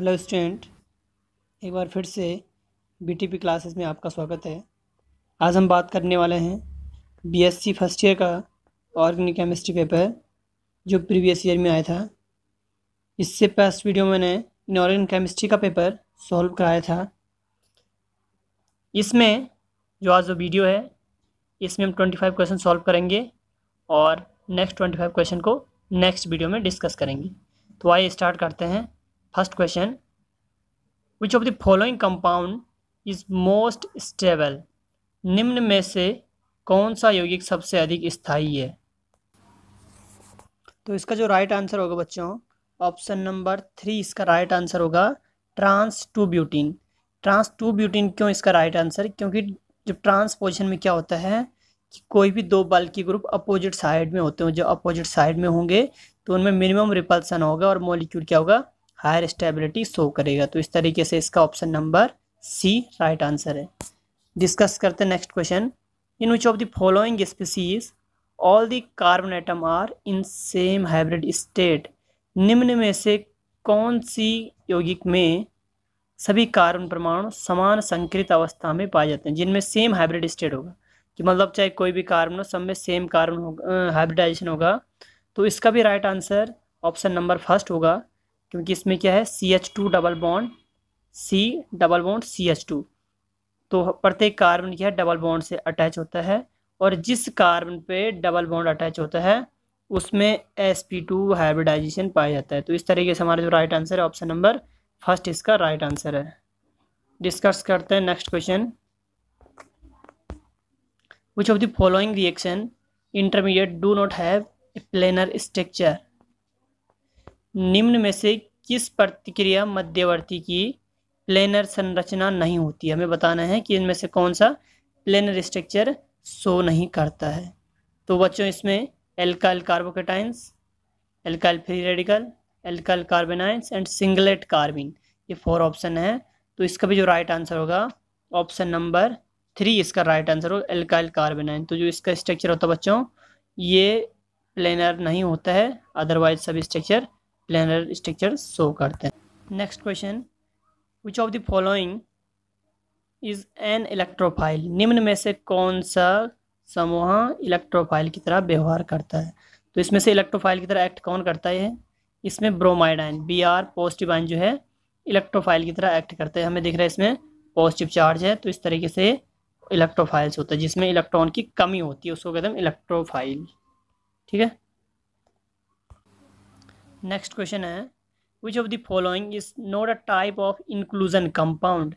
Hello student, एक बार फिर से बीटीपी क्लासेस में आपका स्वागत है। आज हम बात करने वाले हैं बीएससी फर्स्ट ईयर का ऑर्गेनिक केमिस्ट्री पेपर जो प्रीवियस ईयर में आया था। इससे पास्ट वीडियो में मैंने इनऑर्गेनिक केमिस्ट्री का पेपर सॉल्व कराया था। इसमें जो आज जो वीडियो है इसमें हम 25 क्वेश्चन सॉल्व करेंगे और नेक्स्ट 25 क्वेश्चन को नेक्स्ट वीडियो में डिस्कस करेंगे। तो आइए स्टार्ट करते हैं। First question, which of the following compound is most stable? निम्न में से कौन सा यौगिक सबसे अधिक स्थायी है? तो इसका जो राइट आंसर होगा बच्चों, ऑप्शन नंबर 3 इसका राइट आंसर होगा ट्रांस 2 ब्यूटीन। ट्रांस 2 ब्यूटीन क्यों इसका राइट आंसर? क्योंकि जब ट्रांस पोजिशन में क्या होता है कि कोई भी दो बल्कि ग्रुप अपोजिट साइड में होते हैं, जो अपोजिट साइड में होंगे तो उनमें मिनिमम रिपल्सन होगा और मॉलिक्यूल क्या होगा, हायर स्टेबिलिटी शो करेगा। तो इस तरीके से इसका option number C right answer है। डिस्कस करते हैं next question. In which of the following species all the carbon atom are in same hybrid state? निम्न में से कौन सी यौगिक में सभी कार्बन परमाणु समान संकृत अवस्था में पाए जाते हैं, जिनमें सेम हाइब्रिड स्टेट होगा, कि मतलब चाहे कोई भी कार्बन हो सब में सेम कार्बन होगा, हाइब्रिडाइजेशन होगा। तो इसका भी right answer option number first होगा, क्योंकि इसमें क्या है CH2 डबल बॉन्ड CH2। तो प्रत्येक कार्बन क्या है डबल बॉन्ड से अटैच होता है और जिस कार्बन पे डबल बॉन्ड अटैच होता है उसमें sp2 हाइब्रिडाइजेशन पाया जाता है। तो इस तरीके से हमारा जो राइट आंसर है ऑप्शन नंबर फर्स्ट इसका राइट आंसर है। डिस्कस करते हैं next question. Which of the following reaction intermediate do not have a planar structure? निम्न में से किस प्रतिक्रिया मध्यवर्ती की प्लेनर संरचना नहीं होती? हमें बताना है कि इनमें से कौन सा प्लेनर स्ट्रक्चर शो नहीं करता है। तो बच्चों इसमें alkyl carbocations, alkyl free radical, alkyl carbanions and singlet carbene, ये 4 ऑप्शन है। तो इसका भी जो राइट आंसर होगा ऑप्शन नंबर 3 इसका राइट आंसर होगा एल्काइल कार्बेनाइन। तो जो इसका स्ट्रक्चर होता है बच्चों ये प्लेनर नहीं होता है, अदरवाइज सभी स्ट्रक्चर प्लेनर स्ट्रक्चर शो करते हैं। Next question, which of the following is an electrophile? निम्न में से कौन सा समूह इलेक्ट्रोफाइल की तरह व्यवहार करता है? तो इसमें से इलेक्ट्रोफाइल की तरह एक्ट कौन करता है? इसमें bromide ion Br positive ion जो है इलेक्ट्रोफाइल की तरह एक्ट करता है। हमें दिख रहा है इसमें पॉजिटिव चार्ज है, तो इस तरीके से इलेक्ट्रोफाइल्स होता है जिसमें इलेक्ट्रॉन की कमी होती है, उसको कहते हैं इलेक्ट्रोफाइल। ठीक है। नेक्स्ट क्वेश्चन है, which of the following is not a type of inclusion compound?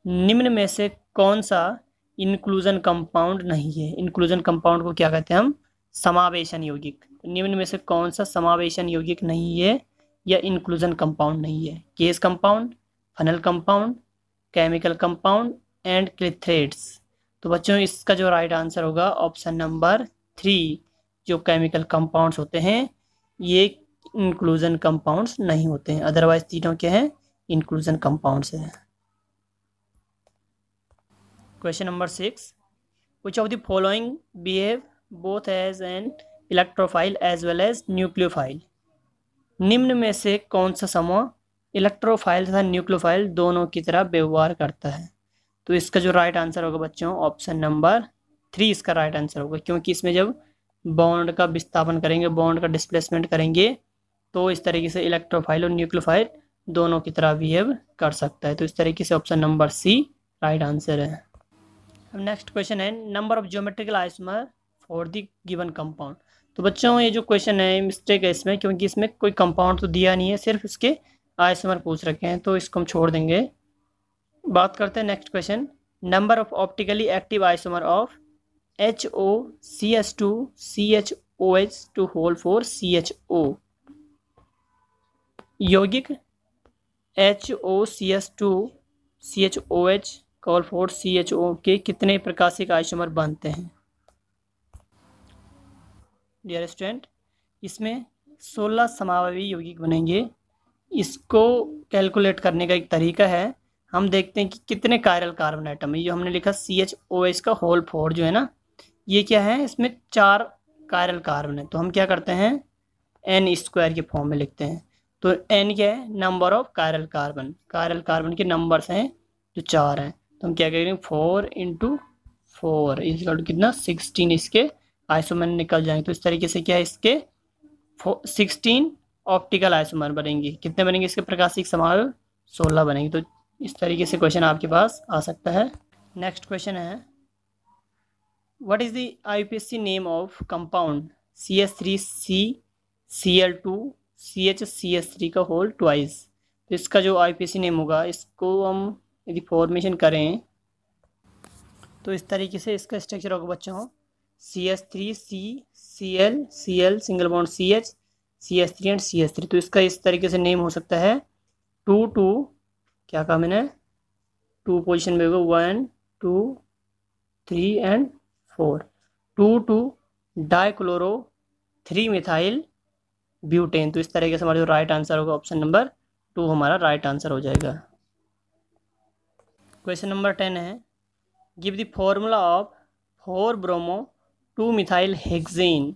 निम्न में से कौन सा इंक्लूजन कंपाउंड नहीं है? इंक्लूजन कंपाउंड को क्या कहते हैं हम? समावेशन यौगिक। निम्न में से कौन सा समावेशन यौगिक नहीं है या इंक्लूजन कंपाउंड नहीं है? Cage compound, funnel compound, chemical compound and clathrates. तो बच्चों इसका जो राइट आंसर होगा ऑप्शन नंबर 3, जो केमिकल कंपाउंड्स होते हैं ये इंक्लूजन कंपाउंड्स नहीं होते हैं, अदरवाइज तीनों क्या है इंक्लूजन कंपाउंड्स है। Question number 6, which of the following behave both as an electrophile as well as nucleophile? निम्न में से कौन सा समूह इलेक्ट्रोफाइल तथा न्यूक्लियोफाइल दोनों की तरह व्यवहार करता है? तो इसका जो राइट आंसर होगा बच्चों ऑप्शन नंबर 3 इसका राइट आंसर होगा, क्योंकि इसमें जब बॉन्ड का विस्थापन करेंगे, बॉन्ड का डिस्प्लेसमेंट करेंगे तो इस तरीके से इलेक्ट्रोफाइल और न्यूक्लियोफाइल दोनों की तरह बिहेव कर सकता है। तो इस तरीके से option number C right answer है। अब नेक्स्ट क्वेश्चन है, number of geometrical isomer for the given compound. तो बच्चों ये जो क्वेश्चन है मिस्टेक है इसमें, क्योंकि इसमें कोई कंपाउंड तो दिया नहीं है, सिर्फ इसके आइसोमर पूछ रखे हैं, तो इसको हम छोड़ देंगे। बात करते हैं next question, number of optically active isomer of HOCH2 CHOH2 whole 4 CHO। यौगिक HOCH2 CHOH होल 4 CHO के कितने प्रकाशिक आइसोमर बनते हैं? डियर स्टूडेंट, इसमें 16 समावयवी यौगिक बनेंगे। इसको कैलकुलेट करने का एक तरीका है, हम देखते हैं कि कितने कायरल कार्बन एटम है। ये हमने लिखा CHOH का होल 4 जो है ना, ये क्या है, इसमें 4 कायरल कार्बन है। तो हम क्या करते हैं N² के फॉर्म में लिखते हैं। तो n क्या है, number of chiral carbon, chiral carbon के नंबर्स हैं जो 4 हैं। तो हम क्या करेंगे 4 इंटू 4 इजकल टू कितना 16 इसके आइसोमर निकल जाएंगे। तो इस तरीके से क्या है इसके 16 ऑप्टिकल आइसोमर बनेंगे। कितने बनेंगे इसके प्रकाशिक समारोह 16 बनेंगे। तो इस तरीके से क्वेश्चन आपके पास आ सकता है। नेक्स्ट क्वेश्चन है what is the IPSC name of compound CH3CCl2 CHCS3 का होल ट्वाइस। तो इसका जो आईपीएससी नेम होगा, इसको हम यदि फॉर्मेशन करें तो इस तरीके से इसका स्ट्रक्चर होगा बच्चों CH3CCl single bond CH CH3 and CH3। तो इसका इस तरीके से नेम हो सकता है 2 क्या कहा मैंने 2 पोजिशन में होगा 1 2 3 एंड 4 2 डाइक्लोरो 3 मिथाइल ब्यूटेन। तो इस तरीके से हमारा जो राइट आंसर होगा ऑप्शन नंबर 2 हमारा राइट आंसर हो जाएगा। क्वेश्चन नंबर 10 है give the formula of 4 bromo 2 methyl hexane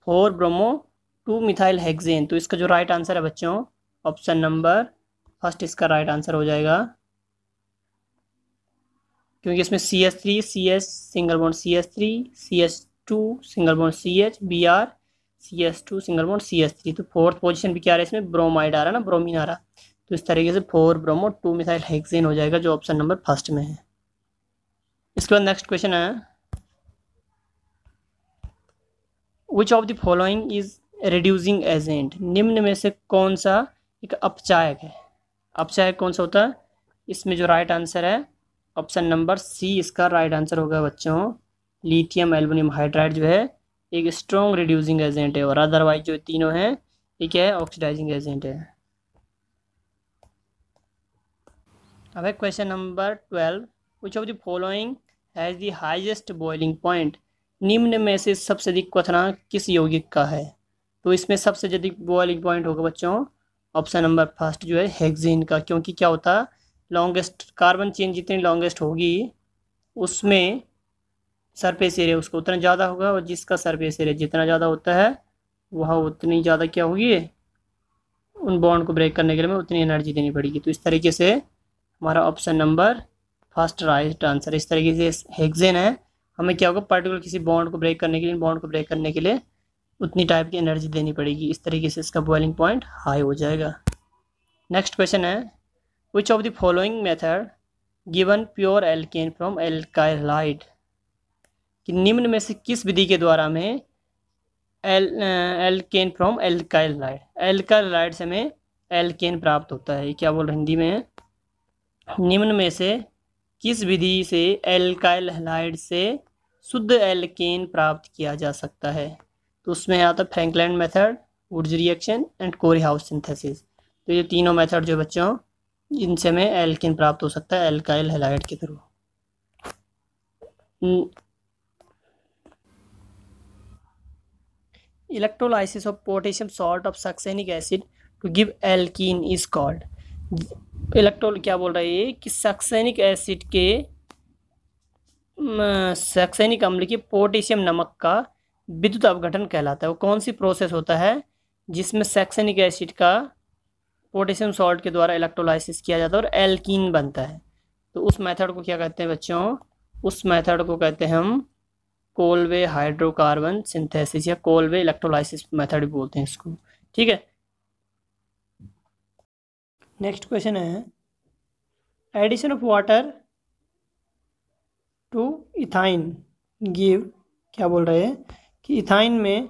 4 bromo 2 methyl hexane. तो इसका जो राइट आंसर है बच्चों ऑप्शन नंबर फर्स्ट इसका राइट आंसर हो जाएगा, क्योंकि इसमें CH3 CH single bond CH3 CH2 single bond CH Br CH2 single bond CH3। तो फोर्थ पोजीशन भी क्या आ रहा है इसमें ब्रोमाइड आ रहा है ना, ब्रोमीन आ रहा। तो इस तरीके से 4 ब्रोमो 2 मिथाइल हेक्सेन हो जाएगा जो ऑप्शन नंबर फर्स्ट में है। इसके बाद नेक्स्ट क्वेश्चन है which of the following is reducing agent. निम्न में से कौन सा एक अपचायक है। अपचायक कौन सा होता है, इसमें जो राइट आंसर है ऑप्शन नंबर सी इसका राइट आंसर होगा बच्चों। लिथियम एल्युमिनियम हाइड्राइड जो है एक स्ट्रॉन्ग रिड्यूसिंग एजेंट है, और अदरवाइज जो तीनों हैं ये क्या है ऑक्सीडाइजिंग एजेंट है। अब है question number 12 which of the following has the highest boiling point. निम्न में से सबसे अधिक क्वथनांक किस यौगिक का है। तो इसमें सबसे अधिक बॉइलिंग पॉइंट होगा बच्चों ऑप्शन नंबर फर्स्ट जो है हेक्सेन का, क्योंकि क्या होता है लॉन्गेस्ट कार्बन चेन जितनी लॉन्गेस्ट होगी उसमें सरफेस एरिया उसको उतना ज़्यादा होगा, और जिसका सरफेस एरिया जितना ज़्यादा होता है वह उतनी ज़्यादा क्या होगी उन बॉन्ड को ब्रेक करने के लिए उतनी एनर्जी देनी पड़ेगी। तो इस तरीके से हमारा option number first right answer. इस तरीके से हेक्सेन है, हमें क्या होगा पर्टिकुलर किसी बॉन्ड को ब्रेक करने के लिए बॉन्ड को ब्रेक करने के लिए उतनी टाइप की एनर्जी देनी पड़ेगी। इस तरीके से इसका बॉइलिंग पॉइंट हाई हो जाएगा। नेक्स्ट क्वेश्चन है which of the following method given pure alkane from alkyl halide. कि निम्न में से किस विधि के द्वारा हमें alkane from alkyl halide, alkyl halide से हमें एल्केन प्राप्त होता है। क्या बोल रहे हिंदी में, निम्न में से किस विधि से एल्काइल हैलाइड से शुद्ध एल्केन प्राप्त किया जा सकता है। तो उसमें आता है Frankland method, Wurtz reaction and Corey House synthesis. तो ये तीनों मेथड जो बच्चों इनसे हमें एल्केन प्राप्त हो सकता है एल्काइल हैलाइड के through. Electrolysis of potassium salt of succinic acid to give alkene is called. इलेक्ट्रोल क्या बोल रहा है ये कि सक्सेनिक एसिड के सक्सेनिक अम्ल के पोटेशियम नमक का विद्युत अपघटन कहलाता है। वो कौन सी प्रोसेस होता है जिसमें सक्सेनिक एसिड का पोटेशियम सॉल्ट के द्वारा इलेक्ट्रोलाइसिस किया जाता है और एल्कीन बनता है। तो उस मेथड को क्या कहते हैं बच्चों, उस मेथड को कहते हैं हम कोलवे हाइड्रोकार्बन सिंथेसिस या कोलवे इलेक्ट्रोलाइसिस मेथड भी बोलते हैं इसको। ठीक है, नेक्स्ट क्वेश्चन है addition of water to ethyne give. क्या बोल रहे हैं कि इथाइन में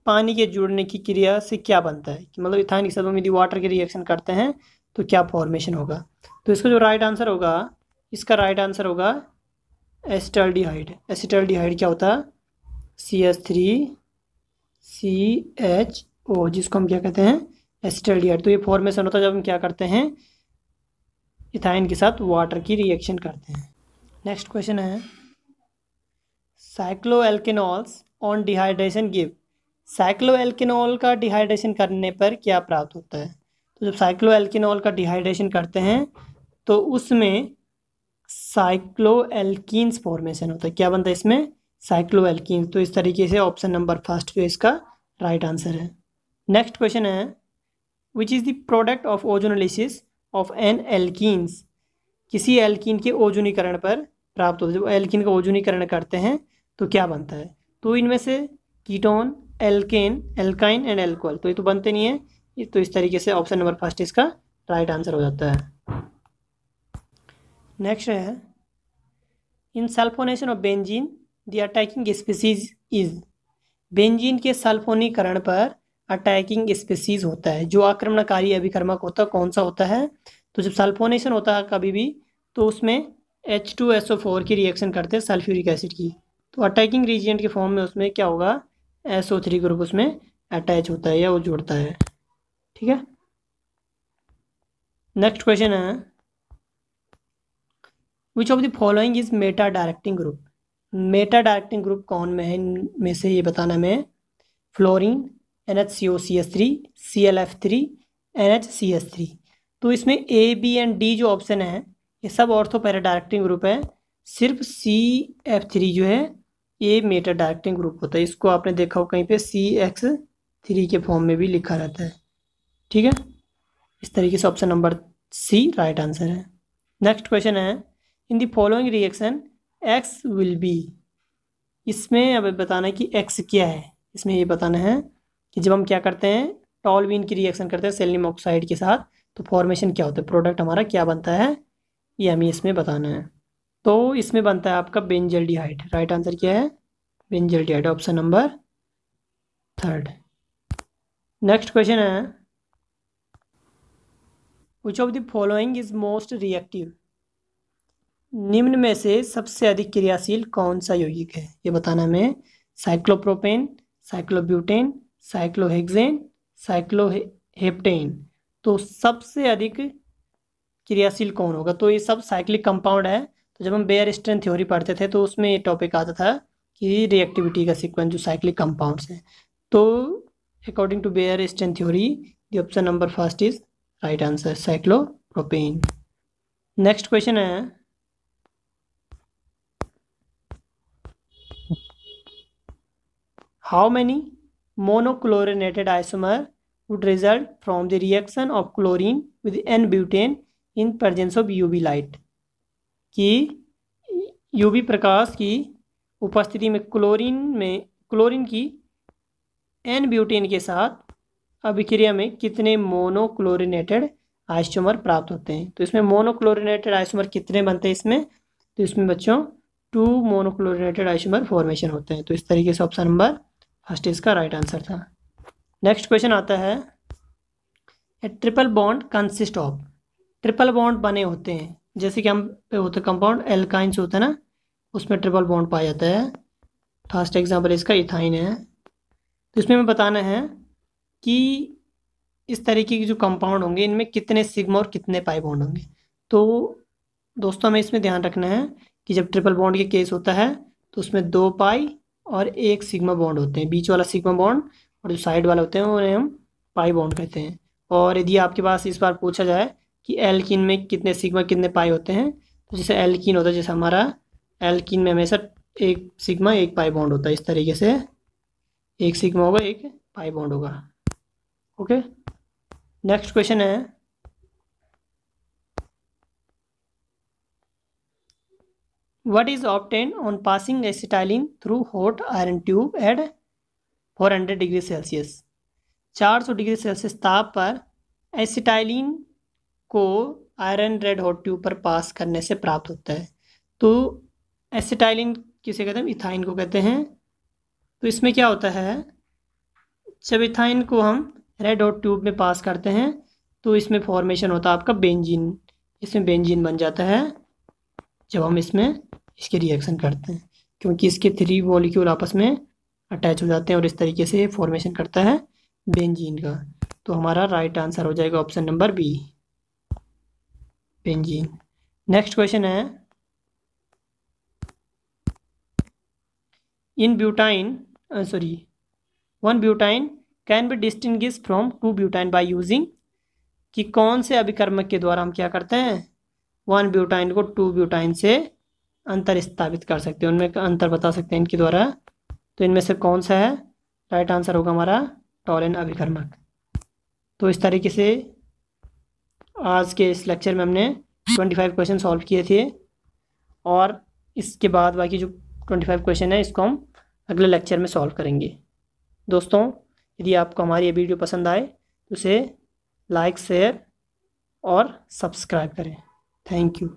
पानी के जुड़ने की क्रिया से क्या बनता है, कि मतलब इथाइन के साथ हम यदि वाटर के रिएक्शन करते हैं तो क्या फॉर्मेशन होगा। तो इसका जो राइट आंसर होगा, इसका राइट आंसर होगा एसिटाल्डिहाइड। एसिटाल्डिहाइड क्या होता है CH3CHO, जिसको हम क्या कहते हैं एसिटाल्डिहाइड। तो ये फॉर्मेशन होता है जब हम क्या करते हैं इथाइन के साथ वाटर की रिएक्शन करते हैं। नेक्स्ट क्वेश्चन है साइक्लोएल्केनॉल्स ऑन डिहाइड्रेशन गिव। साइक्लोएल्केनॉल का डिहाइड्रेशन करने पर क्या प्राप्त होता है। तो जब साइक्लोएल्केनॉल का डिहाइड्रेशन करते हैं तो उसमें साइक्लोएल्कीन्स फॉर्मेशन होता है। क्या बनता है इसमें साइक्लोएल्कीन्स। तो इस तरीके से ऑप्शन नंबर फर्स्ट जो इसका राइट आंसर है। नेक्स्ट क्वेश्चन है which is the product of ozonolysis of an alkenes, किसी एल्कीन के ओजोनीकरण पर प्राप्त होता है। जब एल्कीन का ओजोनीकरण करते हैं तो क्या बनता है, तो इनमें से ketone, alkane, alkyne and alcohol, तो ये तो बनते नहीं है। तो इस तरीके से ऑप्शन नंबर फर्स्ट इसका राइट आंसर हो जाता है। नेक्स्ट है in sulphonation of benzene the attacking species is, benzene के सल्फोनीकरण पर अटैकिंग स्पीसीज होता है, जो आक्रमणकारी अभिकर्मक होता है कौन सा होता है, तो जब सल्फोनेशन होता है कभी भी तो उसमें H2SO4 की रिएक्शन करते हैं सल्फ्यूरिक एसिड की, तो अटैकिंग रीजिएंट के फॉर्म में उसमें क्या होगा, SO3 ग्रुप उसमें अटैच होता है या वो जुड़ता है। ठीक है, नेक्स्ट क्वेश्चन है which of the following is Meta directing group, Meta directing group कौन में है, इनमें से ये बताना में, फ्लोरीन, NHCOCH3, ClF3, NHCH3, तो इसमें A, B एंड D जो ऑप्शन है ये सब ऑर्थो पैरा डायरेक्टिंग ग्रुप है, सिर्फ CF3 जो है ये मेटा डायरेक्टिंग ग्रुप होता है। इसको आपने देखा हो कहीं पे CX3 के फॉर्म में भी लिखा रहता है। ठीक है, इस तरीके से option number C right answer है। नेक्स्ट क्वेश्चन है in the following reaction X will be, इसमें अब बताना है कि X क्या है, इसमें ये बताना है कि जब हम क्या करते हैं टॉलवीन की रिएक्शन करते हैं सेलेनियम ऑक्साइड के साथ तो फॉर्मेशन क्या होता है, प्रोडक्ट हमारा क्या बनता है, ये हमें इसमें बताना है। तो इसमें बनता है आपका बेंजल्डिहाइड, राइट आंसर क्या है, benzaldehyde, option number third. Next question है which of the following is most reactive, निम्न में से सबसे अधिक क्रियाशील कौन सा यौगिक है, ये बताना हमें, साइक्लोप्रोपेन, साइक्लोब्यूटेन, साइक्लोहेक्सेन, साइक्लोहेप्टेन, तो सबसे अधिक क्रियाशील कौन होगा, तो ये सब साइक्लिक कंपाउंड है। तो जब हम बेयर स्ट्रेन थ्योरी पढ़ते थे तो उसमें ये टॉपिक आता था कि रिएक्टिविटी का सीक्वेंस जो साइक्लिक कंपाउंड्स है, तो according to Baeyer strain theory the option number first is right answer, cyclopropane. Next question है how many monochlorinated isomer would result from the reaction of chlorine with N-butane in presence of UV light, कि UV प्रकाश की उपस्थिति में chlorine की N-ब्यूटेन के साथ अभिक्रिया में कितने मोनोक्लोरिनेटेड आइसोमर प्राप्त होते हैं, तो इसमें मोनोक्लोरिनेटेड आइसोमर कितने बनते हैं इसमें, तो इसमें बच्चों 2 मोनोक्लोरिनेटेड आइसोमर फॉर्मेशन होते हैं। तो इस तरीके से ऑप्शन नंबर फर्स्ट इसका राइट आंसर था। नेक्स्ट क्वेश्चन आता है ए triple bond consist of, triple bond बने होते हैं जैसे कि हम पे होते कंपाउंड एल्काइंस होता है ना, उसमें ट्रिपल बॉन्ड पाया जाता है। फर्स्ट एग्जांपल इसका इथाइन है। तो इसमें हमें बताना है कि इस तरीके के जो कंपाउंड होंगे इनमें कितने सिग्मा और कितने पाई बॉन्ड होंगे। तो दोस्तों हमें इसमें ध्यान रखना है कि जब ट्रिपल बॉन्ड के केस होता है तो उसमें 2 पाई और 1 सिग्मा बॉन्ड होते हैं, बीच वाला सिग्मा बॉन्ड और जो साइड वाला होते हैं उन्हें हम पाई बॉन्ड कहते हैं। और यदि आपके पास इस बार पूछा जाए कि एल्कीन में कितने सिग्मा कितने पाई होते हैं, तो जैसे एल्कीन होता है, जैसे हमारा एल्कीन में हमेशा 1 सिग्मा 1 पाई बॉन्ड होता है, इस तरीके से 1 सिग्मा होगा 1 पाई बॉन्ड होगा। ओके, नेक्स्ट क्वेश्चन है what is obtained on passing acetylene through hot iron tube at 400 degree Celsius, 400 degree Celsius ताप पर एसिटाइलिन को आयरन रेड हॉट ट्यूब पर पास करने से प्राप्त होता है। तो एसिटाइलिन किसे कहते हैं, इथाइन को कहते हैं। तो इसमें क्या होता है, जब इथाइन को हम रेड हॉट ट्यूब में पास करते हैं तो इसमें फॉर्मेशन होता है आपका बेंजीन, इसमें बेंजीन बन जाता है जब हम इसमें इसके रिएक्शन करते हैं, क्योंकि इसके 3 मॉलिक्यूल आपस में अटैच हो जाते हैं और इस तरीके से फॉर्मेशन करता है बेंजीन का। तो हमारा राइट आंसर हो जाएगा option number B, benzene. Next question है in butyne 1 butyne can be distinguished from 2 butyne by using, कि कौन से अभिकर्मक के द्वारा हम क्या करते हैं 1 ब्यूटाइन को 2 ब्यूटाइन से अंतर स्थापित कर सकते हैं, उनमें अंतर बता सकते हैं इनके द्वारा। तो इनमें से कौन सा है, राइट आंसर होगा हमारा टॉलेन अभिकर्मक। तो इस तरीके से आज के इस लेक्चर में हमने 25 क्वेश्चन सॉल्व किए थे, और इसके बाद बाकी जो 25 क्वेश्चन है इसको हम अगले लेक्चर में सॉल्व करेंगे। दोस्तों, यदि आपको हमारी ये वीडियो पसंद आए तो उसे लाइक, शेयर और सब्सक्राइब करें। Thank you.